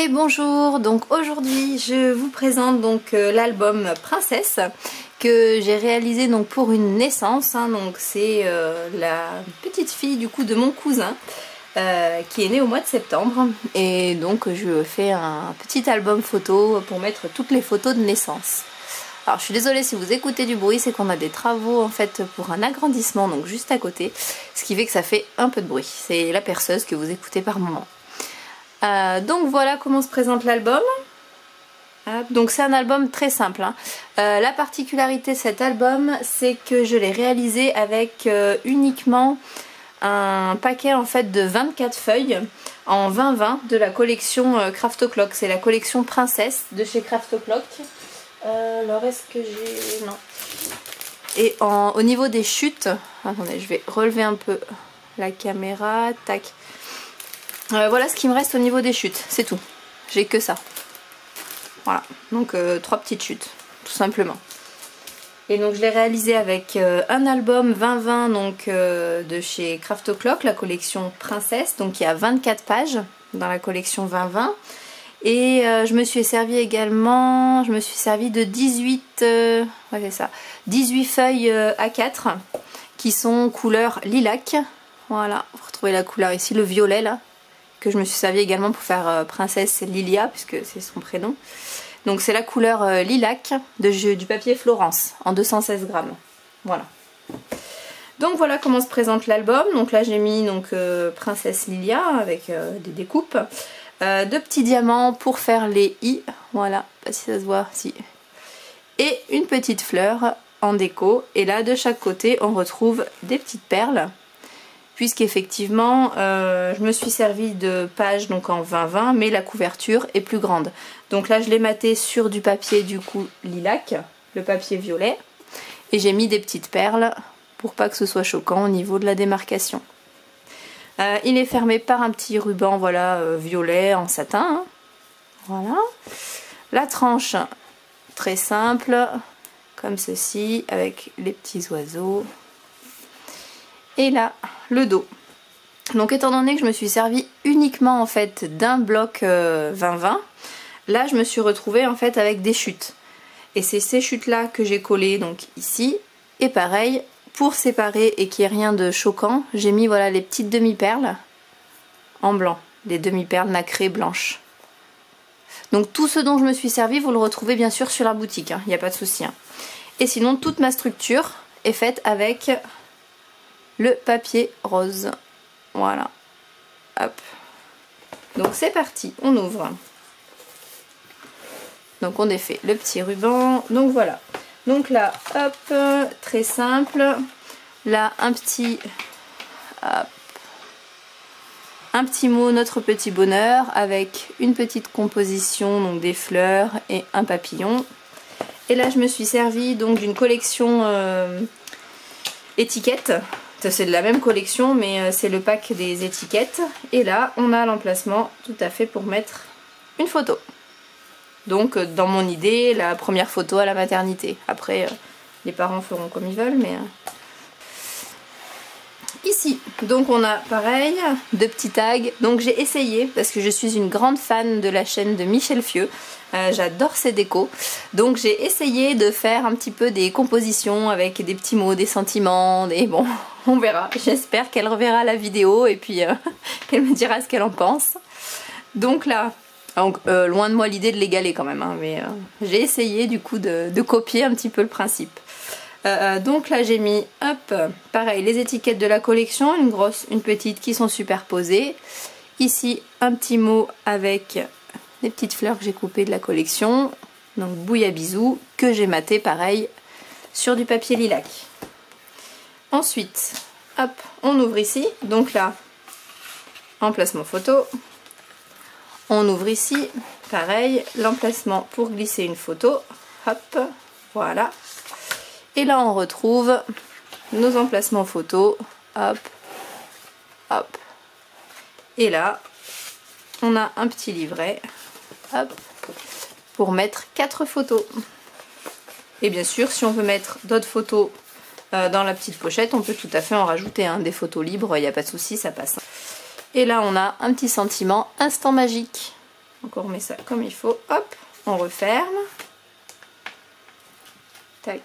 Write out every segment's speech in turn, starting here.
Et bonjour, donc aujourd'hui je vous présente donc l'album Princesse que j'ai réalisé donc pour une naissance, donc c'est la petite fille du coup de mon cousin qui est née au mois de septembre, et donc je fais un petit album photo pour mettre toutes les photos de naissance. Alors je suis désolée si vous écoutez du bruit, c'est qu'on a des travaux en fait pour un agrandissement donc juste à côté, ce qui fait que ça fait un peu de bruit, c'est la perceuse que vous écoutez par moment. Donc voilà comment se présente l'album. Donc c'est un album très simple, la particularité de cet album, c'est que je l'ai réalisé avec uniquement un paquet en fait de 24 feuilles en 20-20 de la collection Craft O'Clock. C'est la collection Princesse de chez Craft O'Clock. Alors est-ce que j'ai... non. Et au niveau des chutes, attendez, je vais relever un peu la caméra, tac. Voilà ce qui me reste au niveau des chutes, c'est tout. J'ai que ça. Voilà, donc 3 petites chutes, tout simplement. Et donc je l'ai réalisé avec un album 20-20 donc de chez Craft O'Clock, la collection Princesse. Donc il y a 24 pages dans la collection 20-20. Et je me suis servi également, de 18, ouais, c'est ça, 18 feuilles A4 qui sont couleur lilac. Voilà, vous retrouvez la couleur ici, le violet là, que je me suis servi également pour faire Princesse Lilia, puisque c'est son prénom. Donc c'est la couleur lilac du papier Florence en 216 grammes. Voilà. Donc voilà comment se présente l'album. Donc là j'ai mis donc Princesse Lilia avec des découpes. 2 petits diamants pour faire les i. Voilà, pas si ça se voit, si. Et une petite fleur en déco. Et là de chaque côté on retrouve des petites perles. Puisqu'effectivement je me suis servi de pages donc en 20-20, mais la couverture est plus grande. Donc là je l'ai maté sur du papier du coup lilac, le papier violet, et j'ai mis des petites perles pour pas que ce soit choquant au niveau de la démarcation. Il est fermé par un petit ruban, voilà, violet en satin. Voilà. La tranche très simple, comme ceci, avec les petits oiseaux. Et là, le dos. Donc étant donné que je me suis servi uniquement en fait d'un bloc 20-20, là je me suis retrouvée en fait avec des chutes. Et c'est ces chutes là que j'ai collées donc ici. Et pareil, pour séparer et qu'il n'y ait rien de choquant, j'ai mis voilà les petites demi-perles en blanc. Des demi-perles nacrées blanches. Donc tout ce dont je me suis servi, vous le retrouvez bien sûr sur la boutique, il n'y a pas de souci. Et sinon toute ma structure est faite avec le papier rose. Voilà. Hop. Donc c'est parti, on ouvre. Donc on défait le petit ruban. Donc voilà. Donc là, hop, très simple. Là, un petit mot, notre petit bonheur, avec une petite composition, donc des fleurs et un papillon. Et là, je me suis servi donc d'une collection étiquettes. C'est de la même collection, mais c'est le pack des étiquettes. Et là, on a l'emplacement tout à fait pour mettre une photo. Donc, dans mon idée, la première photo à la maternité. Après, les parents feront comme ils veulent, mais... Ici, donc on a pareil, 2 petits tags. Donc j'ai essayé, parce que je suis une grande fan de la chaîne de Michel Fieux. J'adore ses décos. Donc j'ai essayé de faire un petit peu des compositions avec des petits mots, des sentiments, des... Bon, on verra. J'espère qu'elle reverra la vidéo et puis qu'elle me dira ce qu'elle en pense. Donc là, loin de moi l'idée de l'égaler quand même, mais j'ai essayé du coup de copier un petit peu le principe. Donc là j'ai mis, hop, pareil, les étiquettes de la collection, une grosse, une petite qui sont superposées. Ici un petit mot avec des petites fleurs que j'ai coupées de la collection. Donc Bouillabisou, que j'ai maté pareil sur du papier lilac. Ensuite, hop, on ouvre ici. Donc là, emplacement photo. On ouvre ici, pareil, l'emplacement pour glisser une photo. Hop, voilà. Et là on retrouve nos emplacements photos, hop, hop. Et là, on a un petit livret, hop, pour mettre 4 photos. Et bien sûr, si on veut mettre d'autres photos dans la petite pochette, on peut tout à fait en rajouter, des photos libres, il n'y a pas de souci, ça passe. Et là, on a un petit sentiment instant magique. Donc on remet ça comme il faut, hop, on referme. Tac,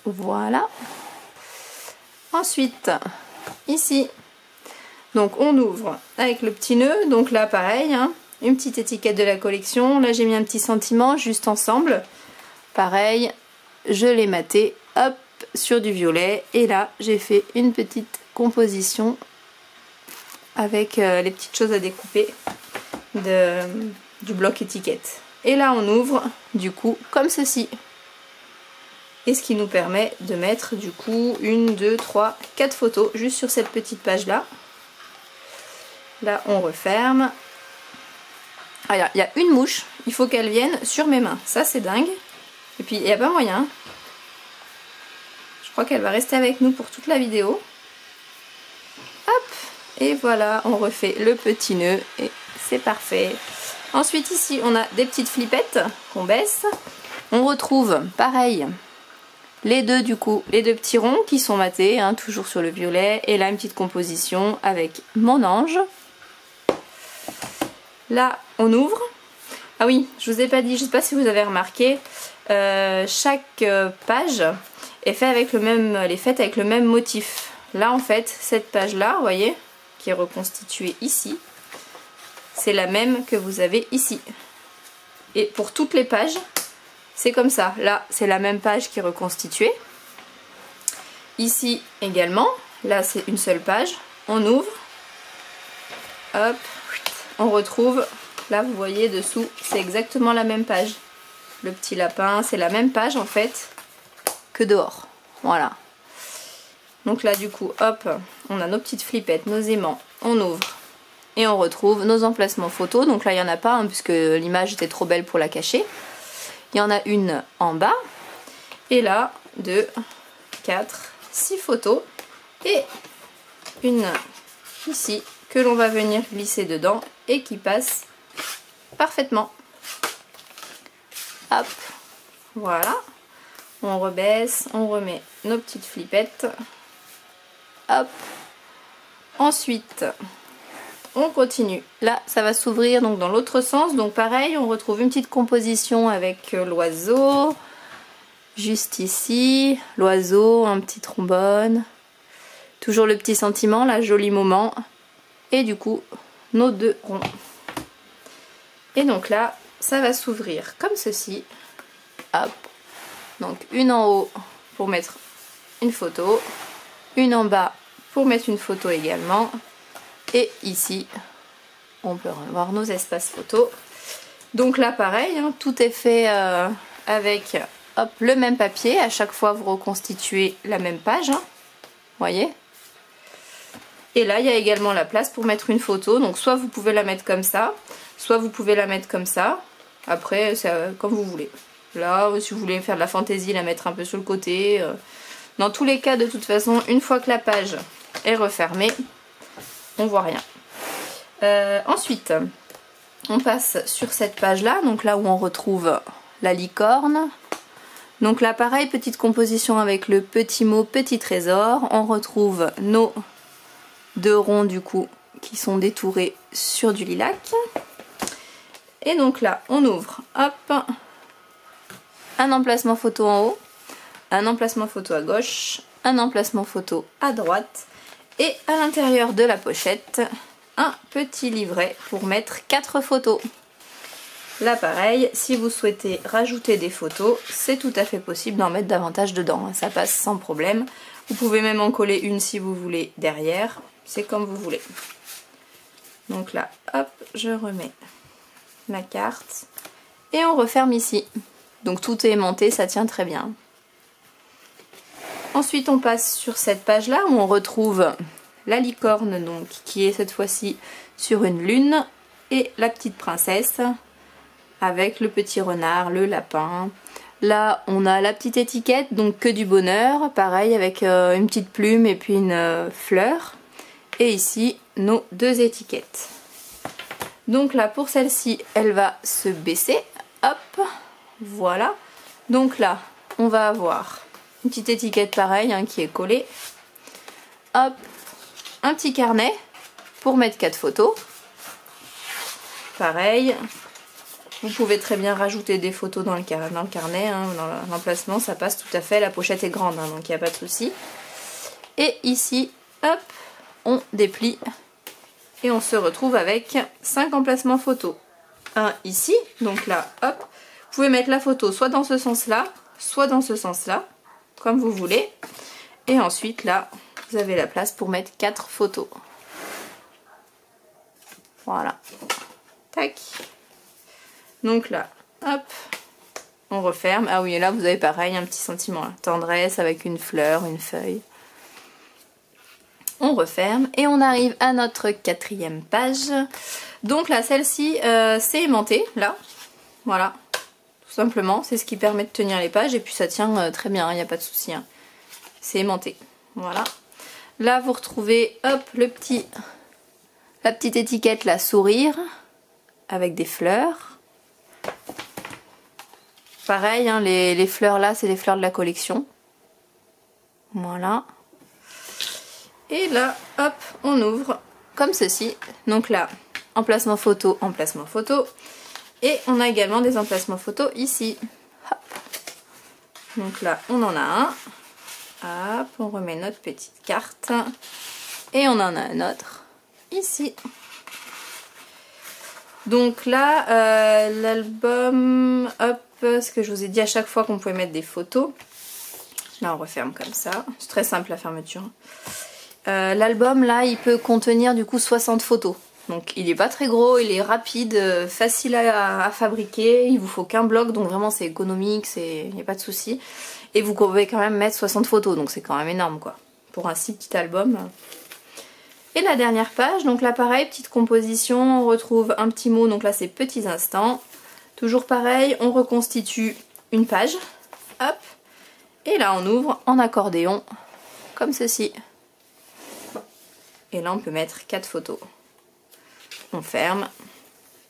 voilà. Ensuite, ici, donc on ouvre avec le petit nœud, donc là pareil, hein, une petite étiquette de la collection. Là j'ai mis un petit sentiment juste ensemble. Pareil, je l'ai maté, hop, sur du violet. Et là j'ai fait une petite composition avec les petites choses à découper du bloc étiquette. Et là on ouvre du coup comme ceci. Et ce qui nous permet de mettre du coup 1, 2, 3, 4 photos juste sur cette petite page là. Là on referme. Alors il y a une mouche, il faut qu'elle vienne sur mes mains, ça c'est dingue. Et puis il n'y a pas moyen. Je crois qu'elle va rester avec nous pour toute la vidéo. Hop, et voilà, on refait le petit nœud et c'est parfait. Ensuite ici on a des petites flippettes qu'on baisse. On retrouve pareil les deux du coup, les deux petits ronds qui sont matés, hein, toujours sur le violet. Et là une petite composition avec mon ange. Là on ouvre. Ah oui, je vous ai pas dit, je sais pas si vous avez remarqué, chaque page est faite avec le même, elle est faite avec le même motif. Là en fait, cette page là, vous voyez, qui est reconstituée ici, c'est la même que vous avez ici. Et pour toutes les pages, c'est comme ça. Là, c'est la même page qui est reconstituée. Ici également, là c'est une seule page. On ouvre, hop, on retrouve. Là vous voyez dessous, c'est exactement la même page. Le petit lapin, c'est la même page en fait que dehors. Voilà. Donc là du coup, hop, on a nos petites flippettes, nos aimants, on ouvre. Et on retrouve nos emplacements photos. Donc là il n'y en a pas, hein, puisque l'image était trop belle pour la cacher. Il y en a une en bas. Et là, 2, 4, 6 photos. Et une ici que l'on va venir glisser dedans et qui passe parfaitement. Hop, voilà. On rebaisse, on remet nos petites flippettes. Hop. Ensuite, on continue. Là, ça va s'ouvrir donc dans l'autre sens. Donc pareil, on retrouve une petite composition avec l'oiseau. Juste ici, l'oiseau, un petit trombone. Toujours le petit sentiment, là, joli moment. Et du coup, nos deux ronds. Et donc là, ça va s'ouvrir comme ceci. Hop. Donc une en haut pour mettre une photo. Une en bas pour mettre une photo également. Et ici, on peut revoir nos espaces photos. Donc là, pareil, hein, tout est fait avec hop, le même papier. À chaque fois, vous reconstituez la même page. Hein, voyez. Et là, il y a également la place pour mettre une photo. Donc soit vous pouvez la mettre comme ça, soit vous pouvez la mettre comme ça. Après, c'est comme vous voulez. Là, si vous voulez faire de la fantaisie, la mettre un peu sur le côté. Dans tous les cas, de toute façon, une fois que la page est refermée, on voit rien. Ensuite, on passe sur cette page-là. Donc là où on retrouve la licorne. Donc là, pareil, petite composition avec le petit mot petit trésor. On retrouve nos deux ronds du coup qui sont détourés sur du lilac. Et donc là, on ouvre, hop, un emplacement photo en haut, un emplacement photo à gauche, un emplacement photo à droite et à l'intérieur de la pochette, un petit livret pour mettre 4 photos. Là pareil, si vous souhaitez rajouter des photos, c'est tout à fait possible d'en mettre davantage dedans, ça passe sans problème. Vous pouvez même en coller une si vous voulez derrière, c'est comme vous voulez. Donc là, hop, je remets la carte et on referme ici. Donc tout est aimanté, ça tient très bien. Ensuite on passe sur cette page là où on retrouve la licorne donc qui est cette fois-ci sur une lune et la petite princesse avec le petit renard, le lapin. Là on a la petite étiquette donc que du bonheur, pareil avec une petite plume et puis une fleur. Et ici nos deux étiquettes. Donc là pour celle-ci elle va se baisser, hop, voilà. Donc là on va avoir une petite étiquette pareille hein, qui est collée, hop, un petit carnet pour mettre 4 photos. pareil. Vous pouvez très bien rajouter des photos dans le carnet, hein, dans l'emplacement, ça passe tout à fait. La pochette est grande, hein, donc il n'y a pas de souci. Et ici, hop, on déplie et on se retrouve avec 5 emplacements photos. Un ici, donc là, hop, vous pouvez mettre la photo soit dans ce sens-là, soit dans ce sens-là, comme vous voulez. Et ensuite, là, vous avez la place pour mettre 4 photos. Voilà. Tac. Donc là, hop, on referme. Ah oui, et là vous avez pareil, un petit sentiment, là. Tendresse avec une fleur, une feuille. On referme et on arrive à notre 4e page. Donc là, celle-ci, c'est aimanté, là. Voilà, tout simplement. C'est ce qui permet de tenir les pages et puis ça tient très bien, il n'y a pas de souci. Hein. C'est aimanté, voilà. Là, vous retrouvez, hop, la petite étiquette, là, sourire, avec des fleurs. Pareil, hein, les fleurs là, c'est les fleurs de la collection. Voilà. Et là, hop, on ouvre comme ceci. Donc là, emplacement photo, emplacement photo. Et on a également des emplacements photos ici. Hop. Donc là, on en a un. Hop, on remet notre petite carte. Et on en a un autre ici. Donc là, l'album, hop, ce que je vous ai dit à chaque fois qu'on pouvait mettre des photos. Là, on referme comme ça. C'est très simple la fermeture. L'album, là, il peut contenir du coup 60 photos. Donc il n'est pas très gros, il est rapide, facile à fabriquer. Il vous faut qu'un bloc, donc vraiment c'est économique, il n'y a pas de souci. Et vous pouvez quand même mettre 60 photos, donc c'est quand même énorme quoi. Pour un si petit album. Et la dernière page, donc là pareil, petite composition, on retrouve un petit mot, donc là c'est petits instants. Toujours pareil, on reconstitue une page, hop, et là on ouvre en accordéon, comme ceci. Et là on peut mettre 4 photos. On ferme,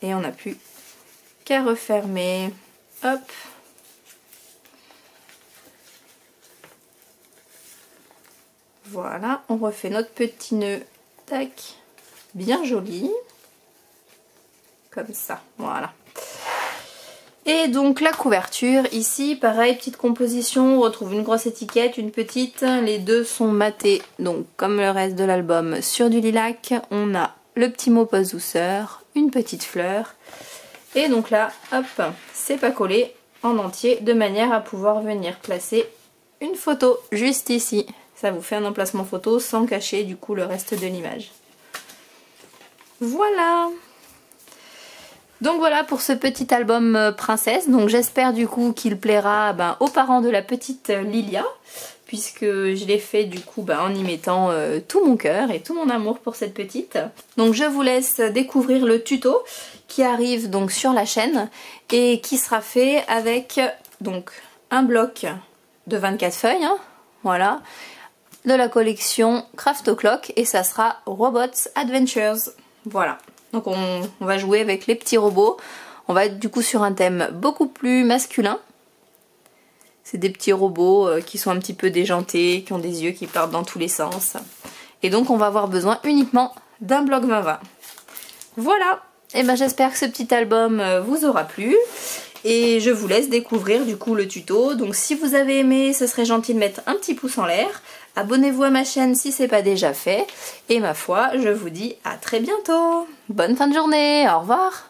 et on n'a plus qu'à refermer, hop. Voilà, on refait notre petit nœud. Tac, bien joli, comme ça, voilà. Et donc la couverture, ici, pareil, petite composition, on retrouve une grosse étiquette, une petite, les deux sont matés, donc comme le reste de l'album, sur du lilac. On a le petit mot pose douceur, une petite fleur, et donc là, hop, c'est pas collé en entier, de manière à pouvoir venir placer une photo juste ici. Ça vous fait un emplacement photo sans cacher du coup le reste de l'image. Voilà. Donc voilà pour ce petit album princesse. Donc j'espère du coup qu'il plaira aux parents de la petite Lilia. Puisque je l'ai fait du coup en y mettant tout mon cœur et tout mon amour pour cette petite. Donc je vous laisse découvrir le tuto qui arrive donc sur la chaîne. Et qui sera fait avec donc un bloc de 24 feuilles. Hein, voilà. De la collection Craft O'Clock et ça sera Robots Adventures. Voilà, donc on va jouer avec les petits robots. On va être du coup sur un thème beaucoup plus masculin. C'est des petits robots qui sont un petit peu déjantés, qui ont des yeux qui partent dans tous les sens. Et donc on va avoir besoin uniquement d'un bloc 20-20. Voilà, et j'espère que ce petit album vous aura plu. Et je vous laisse découvrir du coup le tuto. Donc si vous avez aimé, ce serait gentil de mettre un petit pouce en l'air. Abonnez-vous à ma chaîne si ce n'est pas déjà fait. Et ma foi, je vous dis à très bientôt. Bonne fin de journée, au revoir.